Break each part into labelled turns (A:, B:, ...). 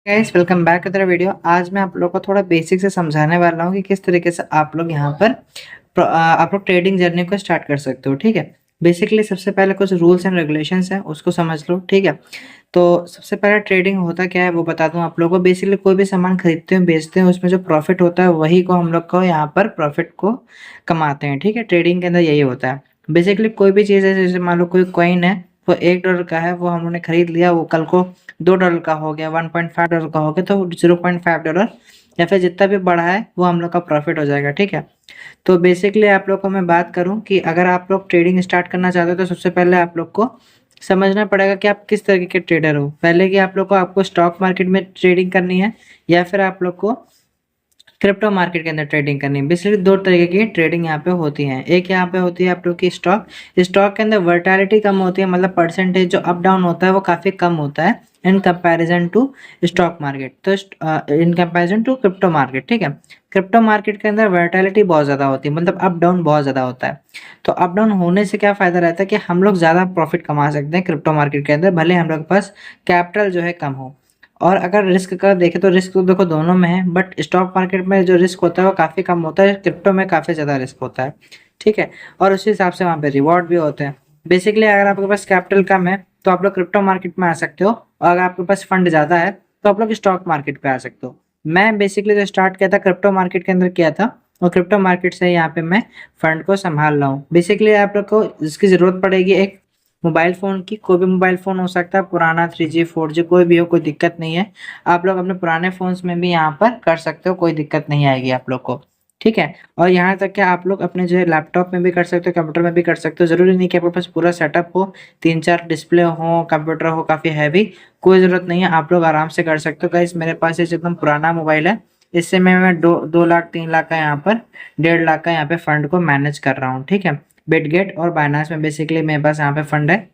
A: Guys welcome back to the video. आज मैं आप लोग को थोड़ा बेसिक से समझाने वाला हूँ कि किस तरीके से आप लोग यहाँ पर आप लोग ट्रेडिंग जर्नी को स्टार्ट कर सकते हो। ठीक है, बेसिकली सबसे पहले कुछ रूल्स एंड रेगुलेशंस हैं, उसको समझ लो। ठीक है, तो सबसे पहले ट्रेडिंग होता क्या है वो बता दूं आप लोगों को। बेसिकली कोई भी सामान खरीदते हैं बेचते हैं, उसमें जो प्रॉफिट होता है वही को हम लोग को यहाँ पर प्रॉफिट को कमाते हैं। ठीक है, ट्रेडिंग के अंदर यही होता है। बेसिकली कोई भी चीज़ है, जैसे मान लो कोई कॉइन है, वो $1 का है, वो हमने खरीद लिया, वो कल को $2 का हो गया, $1.5 का हो गया, तो $0.5 या फिर जितना भी बढ़ा है वो हम लोग का प्रॉफिट हो जाएगा। ठीक है, तो बेसिकली आप लोग को मैं बात करूं कि अगर आप लोग ट्रेडिंग स्टार्ट करना चाहते हो तो सबसे पहले आप लोग को समझना पड़ेगा कि आप किस तरीके के ट्रेडर हो। पहले कि आप लोग को आपको स्टॉक मार्केट में ट्रेडिंग करनी है या फिर आप लोग को क्रिप्टो मार्केट के अंदर ट्रेडिंग करनी है। बेसिकली दो तरीके की ट्रेडिंग यहाँ पे होती है। एक यहाँ पे होती है आप लोग की स्टॉक स्टॉक के अंदर वर्टैलिटी कम होती है, मतलब परसेंटेज जो अप डाउन होता है वो काफ़ी कम होता है in comparison to stock market, तो in comparison to crypto market. ठीक है, क्रिप्टो मार्केट के अंदर वर्टैलिटी बहुत ज़्यादा होती है, मतलब अप डाउन बहुत ज़्यादा होता है। तो अप डाउन होने से क्या फ़ायदा रहता है कि हम लोग ज़्यादा प्रॉफिट कमा सकते हैं क्रिप्टो मार्केट के अंदर, भले हम लोग के पास कैपिटल जो है कम हो। और अगर रिस्क का देखें तो रिस्क तो देखो दोनों में है, बट स्टॉक मार्केट में जो रिस्क होता है वो काफ़ी कम होता है, क्रिप्टो में काफ़ी ज़्यादा रिस्क होता है। ठीक है, और उसी हिसाब से वहाँ पे रिवॉर्ड भी होते हैं। बेसिकली अगर आपके पास कैपिटल कम है तो आप लोग क्रिप्टो मार्केट में आ सकते हो, और अगर आपके पास फंड ज़्यादा है तो आप लोग स्टॉक मार्केट पे आ सकते हो। मैं बेसिकली जो स्टार्ट किया था क्रिप्टो मार्केट के अंदर किया था, और क्रिप्टो मार्केट से यहाँ पे मैं फंड को संभाल रहा हूँ। बेसिकली आप लोग को इसकी ज़रूरत पड़ेगी एक मोबाइल फ़ोन की। कोई भी मोबाइल फ़ोन हो सकता है, पुराना 3G 4G कोई भी हो, कोई दिक्कत नहीं है। आप लोग अपने पुराने फ़ोन्स में भी यहाँ पर कर सकते हो, कोई दिक्कत नहीं आएगी आप लोग को। ठीक है, और यहाँ तक कि आप लोग अपने जो है लैपटॉप में भी कर सकते हो, कंप्यूटर में भी कर सकते हो। ज़रूरी नहीं कि आपके पास पूरा सेटअप हो, 3-4 डिस्प्ले हो, कंप्यूटर हो काफ़ी हैवी, कोई ज़रूरत नहीं है, आप लोग आराम से कर सकते हो। गाइस मेरे पास ये एकदम पुराना मोबाइल है, इससे मैं 2 लाख 3 लाख का यहाँ पर 1.5 लाख का यहाँ पे फंड को मैनेज कर रहा हूँ। ठीक है, बिटगेट और बाइनेंस में बेसिकली मेरे पास यहाँ पे फंड है।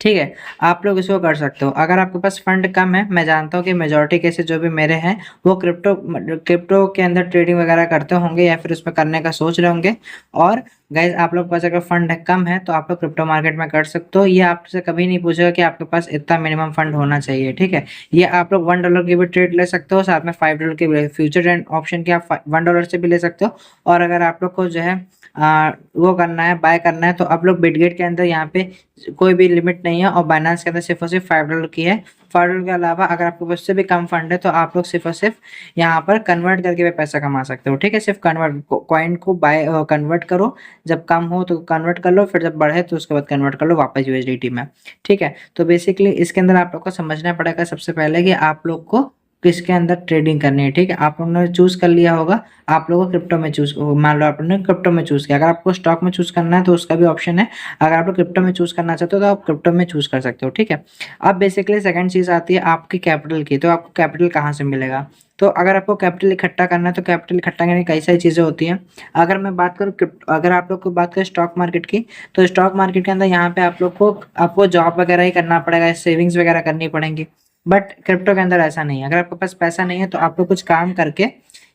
A: ठीक है, आप लोग इसको कर सकते हो। अगर आपके पास फंड कम है, मैं जानता हूँ कि मेजॉरिटी केसेस जो भी मेरे हैं वो क्रिप्टो के अंदर ट्रेडिंग वगैरह करते होंगे या फिर उसमें करने का सोच रहे होंगे। और गाइज आप लोग के पास अगर फंड कम है तो आप लोग क्रिप्टो मार्केट में कर सकते हो। ये आपसे कभी नहीं पूछेगा कि आपके पास इतना मिनिमम फंड होना चाहिए। ठीक है, ये आप लोग $1 की भी ट्रेड ले सकते हो, साथ में $5 की भी फ्यूचर एंड ऑप्शन की आप $1 से भी ले सकते हो। और अगर आप लोग को जो है वो करना है, बाय करना है, तो आप लोग बिटगेट के अंदर यहाँ पे कोई भी लिमिट नहीं है, और बाइनेंस के अंदर सिर्फ और सिर्फ $5 की है। $5 के अलावा अगर आपके पास उससे भी कम फंड है तो आप लोग सिर्फ और सिर्फ यहाँ पर कन्वर्ट करके भी पैसा कमा सकते हो। ठीक है, सिर्फ कन्वर्ट कॉइन को बाय कन्वर्ट करो, जब कम हो तो कन्वर्ट कर लो, फिर जब बढ़े तो उसके बाद कन्वर्ट कर लो वापस यूएसडीटी में। ठीक है, तो बेसिकली इसके अंदर आप लोग को समझना पड़ेगा सबसे पहले कि आप लोग को किसके अंदर ट्रेडिंग करनी है। ठीक है, आप लोगों ने चूज कर लिया होगा, आप लोगों को क्रिप्टो में चूज, मान लो आपने क्रिप्टो में चूज किया। अगर आपको स्टॉक में चूज करना है तो उसका भी ऑप्शन है। अगर आप लोग क्रिप्टो में चूज करना चाहते हो तो आप क्रिप्टो में चूज कर सकते हो। ठीक है, अब बेसिकली सेकंड चीज आती है आपकी कैपिटल की। तो आपको कैपिटल कहाँ से मिलेगा? तो अगर आपको कैपिटल इकट्ठा करना है तो कैपिटल इकट्ठा करने की कई सारी चीज़ें होती हैं। अगर मैं बात करूँ अगर आप लोग को बात करें स्टॉक मार्केट की, तो स्टॉक मार्केट के अंदर यहाँ पे आप लोग को आपको जॉब वगैरह ही करना पड़ेगा, सेविंग्स वगैरह करनी पड़ेंगी। बट क्रिप्टो के अंदर ऐसा नहीं है। अगर आपके पास पैसा नहीं है तो आप लोग कुछ काम करके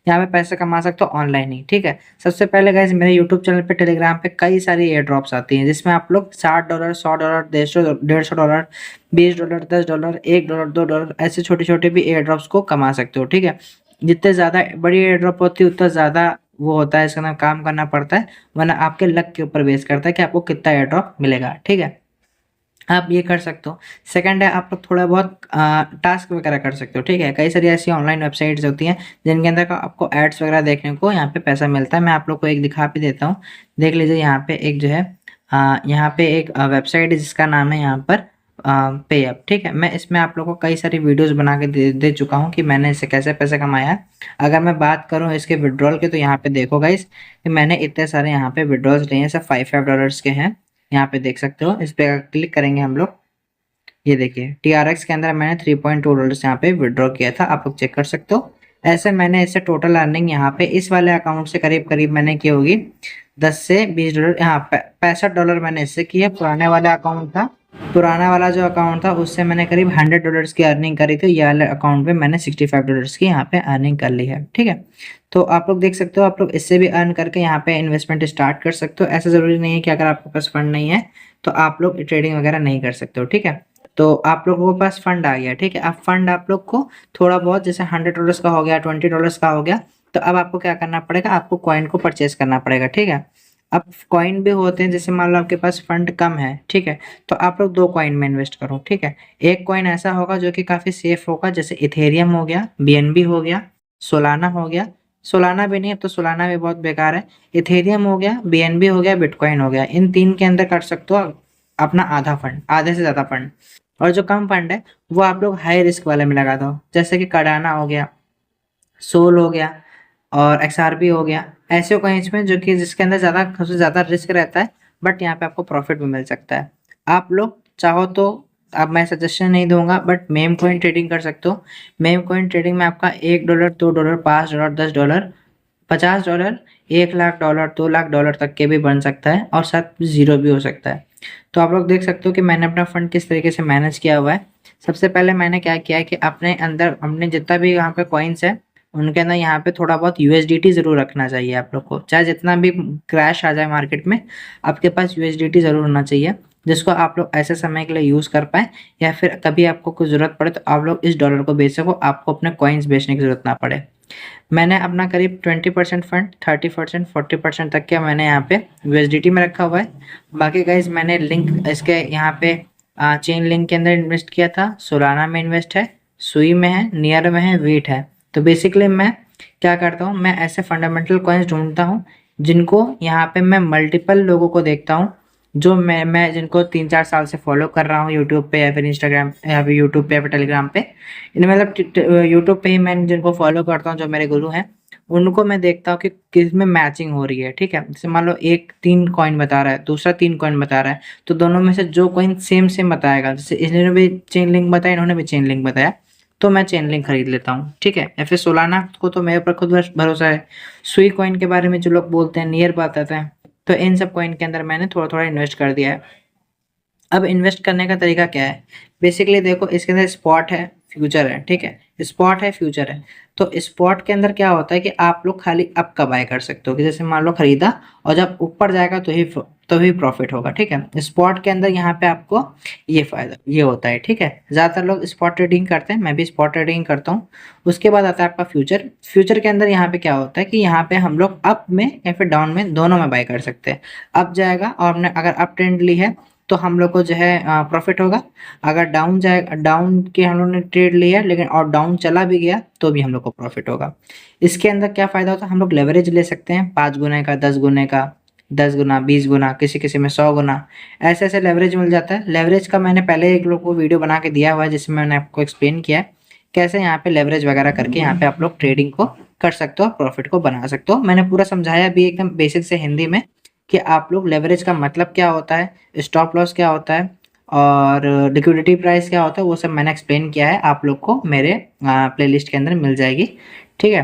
A: यहाँ पे पैसे कमा सकते हो ऑनलाइन ही। ठीक है, सबसे पहले गाइस मेरे यूट्यूब चैनल पे टेलीग्राम पे कई सारी एयर ड्रॉप्स आती हैं, जिसमें आप लोग $60 $100 $150 $20 $10 $1 $2 ऐसे छोटे छोटे भी एयर ड्रॉप्स को कमा सकते हो। ठीक है, जितने ज़्यादा बड़ी एयर ड्रॉप होती है उतना ज़्यादा वो होता है, इसका नाम काम करना पड़ता है, वरना आपके लक के ऊपर बेस करता है कि आपको कितना एयर ड्रॉप मिलेगा। ठीक है, आप ये कर सकते हो। सेकंड है आप लोग थोड़ा बहुत टास्क वगैरह कर सकते हो। ठीक है, कई सारी ऐसी ऑनलाइन वेबसाइट्स होती हैं जिनके अंदर का आपको एड्स वगैरह देखने को यहाँ पे पैसा मिलता है। मैं आप लोग को एक दिखा भी देता हूँ, देख लीजिए। यहाँ पे एक जो है यहाँ पे एक वेबसाइट है जिसका नाम है यहाँ पर पेअप। ठीक है, मैं इसमें आप लोगों को कई सारी वीडियोस बना के दे चुका हूँ कि मैंने इससे कैसे पैसे कमाया है। अगर मैं बात करूँ इसके विड्रॉल के, तो यहाँ पे देखो गाइस कि मैंने इतने सारे यहाँ पे विड्रॉल्स लिए हैं, सब $5 के हैं। यहाँ पे देख सकते हो, इस पे क्लिक करेंगे हम लोग, ये देखिए TRX के अंदर मैंने $3.2 यहाँ पे विड्रॉ किया था, आप लोग चेक कर सकते हो। ऐसे मैंने इससे टोटल अर्निंग यहाँ पे इस वाले अकाउंट से करीब करीब मैंने की होगी 10 से $20, यहाँ $65 मैंने इससे किया। पुराने वाला अकाउंट था, पुराना वाला जो अकाउंट था उससे मैंने करीब $100 की अर्निंग करी थी। ये वाले अकाउंट पे मैंने $65 की यहाँ पे अर्निंग कर ली है। ठीक है, तो आप लोग देख सकते हो, आप लोग इससे भी अर्न करके यहाँ पे इन्वेस्टमेंट स्टार्ट कर सकते हो। ऐसा ज़रूरी नहीं है कि अगर आपके पास फंड नहीं है तो आप लोग ट्रेडिंग वगैरह नहीं कर सकते हो। ठीक है, तो आप लोगों के पास फंड आ गया, ठीक है। अब फंड आप लोग को थोड़ा बहुत जैसे $100 का हो गया, $20 का हो गया, तो अब आपको क्या करना पड़ेगा, आपको कॉइन को परचेज करना पड़ेगा, ठीक है। अब कॉइन भी होते हैं, जैसे मान लो आपके पास फंड कम है, ठीक है, तो आप लोग 2 कॉइन में इन्वेस्ट करो, ठीक है। एक कॉइन ऐसा होगा जो कि काफ़ी सेफ होगा, जैसे इथेरियम हो गया, बीएनबी हो गया, सोलाना हो गया। सोलाना भी नहीं, अब तो सोलाना भी बहुत बेकार है। इथेरियम हो गया, बीएनबी हो गया, बिटकॉइन हो गया, इन 3 के अंदर कर सकते हो अपना आधा फंड, आधे से ज़्यादा फंड। और जो कम फंड है वो आप लोग हाई रिस्क वाले में लगा दो, जैसे कि कार्डाना हो गया, सोल हो गया और एक्सआरपी हो गया। ऐसे कॉइन्स में जो कि जिसके अंदर सबसे ज़्यादा रिस्क रहता है, बट यहाँ पे आपको प्रॉफिट भी मिल सकता है। आप लोग चाहो तो, अब मैं सजेशन नहीं दूंगा, बट मेम कॉइन ट्रेडिंग कर सकते हो। मेम कॉइन ट्रेडिंग में आपका $1, $2, $5, $10, $50, $1,00,000, $2,00,000 तक के भी बन सकता है, और साथ ज़ीरो भी हो सकता है। तो आप लोग देख सकते हो कि मैंने अपना फंड किस तरीके से मैनेज किया हुआ है। सबसे पहले मैंने क्या किया है कि अपने अंदर हमने जितना भी यहाँ पे कॉइन्स है, उनके अंदर यहाँ पे थोड़ा बहुत यूएसडीटी ज़रूर रखना चाहिए आप लोग को। चाहे जितना भी क्रैश आ जाए मार्केट में, आपके पास यूएसडीटी ज़रूर होना चाहिए, जिसको आप लोग ऐसे समय के लिए यूज़ कर पाएँ, या फिर कभी आपको कुछ ज़रूरत पड़े तो आप लोग इस डॉलर को बेच सको, आपको अपने कॉइन्स बेचने की ज़रूरत ना पड़े। मैंने अपना करीब 20% फंड, 30%, 40% तक का मैंने यहाँ पे यूएसडीटी में रखा हुआ है। बाकी गाइज मैंने लिंक इसके यहाँ पे चेन लिंक के अंदर इन्वेस्ट किया था, सोलाना में इन्वेस्ट है, सुई में है, नियर में है, वीट है। तो बेसिकली मैं क्या करता हूँ, मैं ऐसे फंडामेंटल कॉइन्स ढूंढता हूँ जिनको यहाँ पे मैं मल्टीपल लोगों को देखता हूँ, जो मैं जिनको 3-4 साल से फॉलो कर रहा हूँ यूट्यूब पे, या फिर इंस्टाग्राम, या फिर यूट्यूब पे, या फिर टेलीग्राम पे। इन मतलब यूट्यूब पे ही मैं जिनको फॉलो करता हूँ, जो मेरे गुरु हैं, उनको मैं देखता हूँ कि किस में मैचिंग हो रही है, ठीक है। जैसे मान लो एक 3 कॉइन बता रहा है, दूसरा 3 कॉइन बता रहा है, तो दोनों में से जो कॉइन सेम सेम बताएगा, जैसे इन्होंने भी चेन लिंक बताया, इन्होंने भी चेन लिंक बताया, तो मैं चेन लिंक खरीद लेता हूँ, ठीक है। या फिर सोलाना को तो मेरे ऊपर खुद भरोसा है। सुई कॉइन के बारे में जो लोग बोलते हैं, नियर बताते हैं, तो इन सब कॉइन के अंदर मैंने थोड़ा थोड़ा इन्वेस्ट कर दिया है। अब इन्वेस्ट करने का तरीका क्या है, बेसिकली देखो, इसके अंदर स्पॉट है, फ्यूचर है, ठीक है। स्पॉट है, फ्यूचर है। तो स्पॉट के अंदर क्या होता है कि आप लोग खाली अप का बाय कर सकते हो, कि जैसे मान लो खरीदा और जब ऊपर जाएगा तो ही प्रॉफिट होगा, ठीक है। स्पॉट के अंदर यहाँ पे आपको ये फायदा ये होता है, ठीक है। ज़्यादातर लोग स्पॉट ट्रेडिंग करते हैं, मैं भी स्पॉट ट्रेडिंग करता हूँ। उसके बाद आता है आपका फ्यूचर। फ्यूचर के अंदर यहाँ पे क्या होता है कि यहाँ पे हम लोग अप में या फिर डाउन में, दोनों में बाय कर सकते हैं। अप जाएगा और हमने अगर अप ट्रेंड ली है तो हम लोग को जो है प्रॉफिट होगा। अगर डाउन जाएगा, डाउन के हम लोग ने ट्रेड लिया लेकिन और डाउन चला भी गया, तो भी हम लोग को प्रॉफिट होगा। इसके अंदर क्या फ़ायदा होता है, हम लोग लेवरेज ले सकते हैं 5 गुने का, 10 गुने का, 10 गुना, 20 गुना, किसी किसी में 100 गुना, ऐसे ऐसे लेवरेज मिल जाता है। लेवरेज का मैंने पहले एक लोग को वीडियो बना के दिया हुआ है, जिसमें मैंने आपको एक्सप्लेन किया है कैसे यहाँ पे लेवरेज वगैरह करके यहाँ पे आप लोग ट्रेडिंग को कर सकते हो, प्रॉफिट को बना सकते हो। मैंने पूरा समझाया भी एकदम बेसिक से हिंदी में कि आप लोग लेवरेज का मतलब क्या होता है, स्टॉप लॉस क्या होता है, और लिक्विडिटी प्राइस क्या होता है, वो सब मैंने एक्सप्लेन किया है। आप लोग को मेरे प्लेलिस्ट के अंदर मिल जाएगी, ठीक है।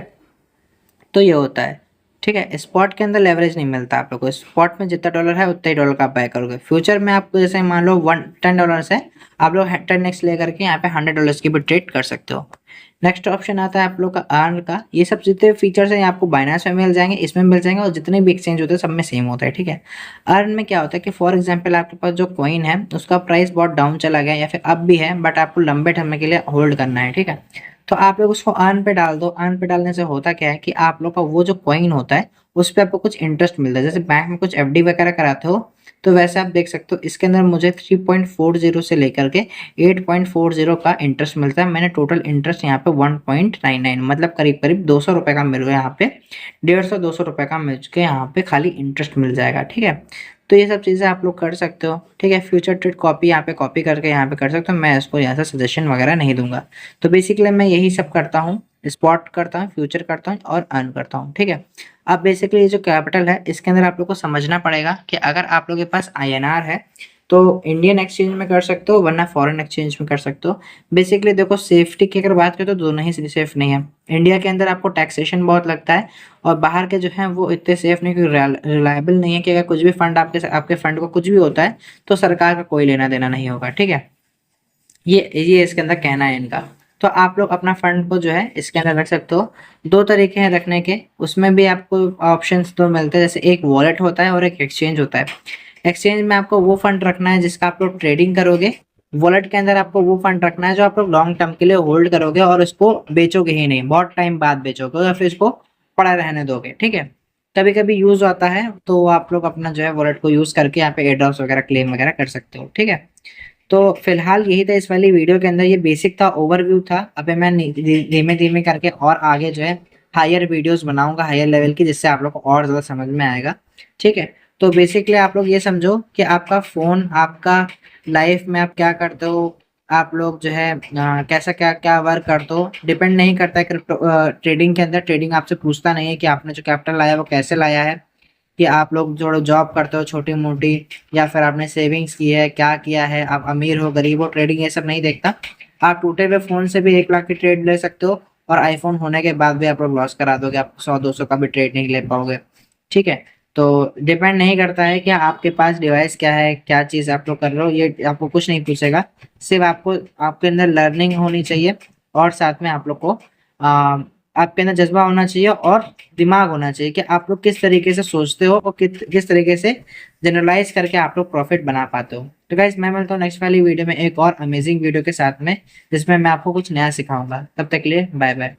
A: तो ये होता है, ठीक है। स्पॉट के अंदर लेवरेज नहीं मिलता आप लोग को। स्पॉट में जितना डॉलर है उतना ही डॉलर का आप बाय करोगे। फ्यूचर में आपको जैसे मान लो $10 है, आप लोग 10x लेकर के यहाँ पे $100 की भी ट्रेड कर सकते हो। नेक्स्ट ऑप्शन आता है आप लोग का अर्न का। ये सब जितने फीचर्स हैं आपको बाइनेंस में मिल जाएंगे, इसमें मिल जाएंगे, और जितने भी एक्सचेंज होते हैं सब में सेम होता है, ठीक है। अर्न में क्या होता है कि फॉर एग्जांपल आपके पास जो कॉइन है उसका प्राइस बहुत डाउन चला गया या फिर अप भी है, बट आपको लंबे समय के लिए होल्ड करना है, ठीक है। तो आप लोग उसको अर्न पे डाल दो। अर्न पे डालने से होता क्या है कि आप लोग का वो जो कॉइन होता है उस पर आपको कुछ इंटरेस्ट मिलता है। जैसे बैंक में कुछ एफडी वगैरह कराते हो, तो वैसे आप देख सकते हो इसके अंदर मुझे 3.40 से लेकर के 8.40 का इंटरेस्ट मिलता है। मैंने टोटल इंटरेस्ट यहाँ पे 1.99 मतलब करीब करीब 200 रुपये का मिल गया यहाँ पे। 150-200 रुपये का मिल के यहाँ पे खाली इंटरेस्ट मिल जाएगा, ठीक है। तो ये सब चीज़ें आप लोग कर सकते हो, ठीक है। फ्यूचर ट्रेड कॉपी यहाँ पे कॉपी करके यहाँ पे कर सकते हो। मैं इसको यहाँ से सजेशन वगैरह नहीं दूंगा। तो बेसिकली मैं यही सब करता हूँ, स्पॉट करता हूँ, फ्यूचर करता हूँ और अर्न करता हूँ, ठीक है। अब बेसिकली ये जो कैपिटल है इसके अंदर आप लोग को समझना पड़ेगा कि अगर आप लोग के पास INR है तो इंडियन एक्सचेंज में कर सकते हो, वरना फॉरेन एक्सचेंज में कर सकते हो। बेसिकली देखो, सेफ्टी की अगर बात करें तो दोनों ही सेफ नहीं है। इंडिया के अंदर आपको टैक्सेशन बहुत लगता है, और बाहर के जो हैं वो इतने सेफ नहीं, क्योंकि रिलायबल नहीं है कि अगर कुछ भी फंड आपके फंड को कुछ भी होता है तो सरकार का कोई लेना देना नहीं होगा, ठीक है। ये इसके अंदर कहना है इनका। तो आप लोग अपना फंड को जो है इसके अंदर रख सकते हो। 2 तरीके हैं रखने के, उसमें भी आपको ऑप्शंस 2 मिलते हैं। जैसे एक वॉलेट होता है और एक एक्सचेंज होता है। एक्सचेंज में आपको वो फंड रखना है जिसका आप लोग ट्रेडिंग करोगे, वॉलेट के अंदर आपको वो फंड रखना है जो आप लोग लॉन्ग टर्म के लिए होल्ड करोगे और उसको बेचोगे ही नहीं, बहुत टाइम बाद बेचोगे या फिर इसको पड़ा रहने दोगे, ठीक है। कभी कभी यूज आता है तो आप लोग अपना जो है वॉलेट को यूज करके यहाँ पे एयरड्रॉप्स वगैरह क्लेम वगैरह कर सकते हो, ठीक है। तो फिलहाल यही था इस वाली वीडियो के अंदर, ये बेसिक था, ओवरव्यू था। अभी मैं धीमे धीमे करके और आगे जो है हायर वीडियोस बनाऊंगा, हायर लेवल की, जिससे आप लोग को और ज़्यादा समझ में आएगा, ठीक है। तो बेसिकली आप लोग ये समझो कि आपका फ़ोन, आपका लाइफ में आप क्या करते हो, आप लोग जो है कैसा क्या क्या वर्क करते हो, डिपेंड नहीं करता है क्रिप्टो ट्रेडिंग के अंदर। ट्रेडिंग आपसे पूछता नहीं है कि आपने जो कैपिटल लाया वो कैसे लाया है, कि आप लोग जो जॉब करते हो छोटी मोटी, या फिर आपने सेविंग्स की है, क्या किया है, आप अमीर हो गरीब हो, ट्रेडिंग ये सब नहीं देखता। आप टूटे हुए फ़ोन से भी 1 लाख की ट्रेड ले सकते हो, और आईफोन होने के बाद भी आप लोग लॉस करा दोगे, आप 100-200 का भी ट्रेड नहीं ले पाओगे, ठीक है। तो डिपेंड नहीं करता है कि आपके पास डिवाइस क्या है, क्या चीज़ आप लोग कर रहे हो, ये आपको कुछ नहीं पूछेगा। सिर्फ आपको आपके अंदर लर्निंग होनी चाहिए, और साथ में आप लोग को आपके अंदर जज्बा होना चाहिए और दिमाग होना चाहिए कि आप लोग किस तरीके से सोचते हो और किस तरीके से जनरलाइज करके आप लोग प्रॉफिट बना पाते हो। तो गाइस मैं मिलता हूँ नेक्स्ट वाली वीडियो में एक और अमेजिंग वीडियो के साथ में, जिसमें मैं आपको कुछ नया सिखाऊंगा। तब तक के लिए बाय बाय।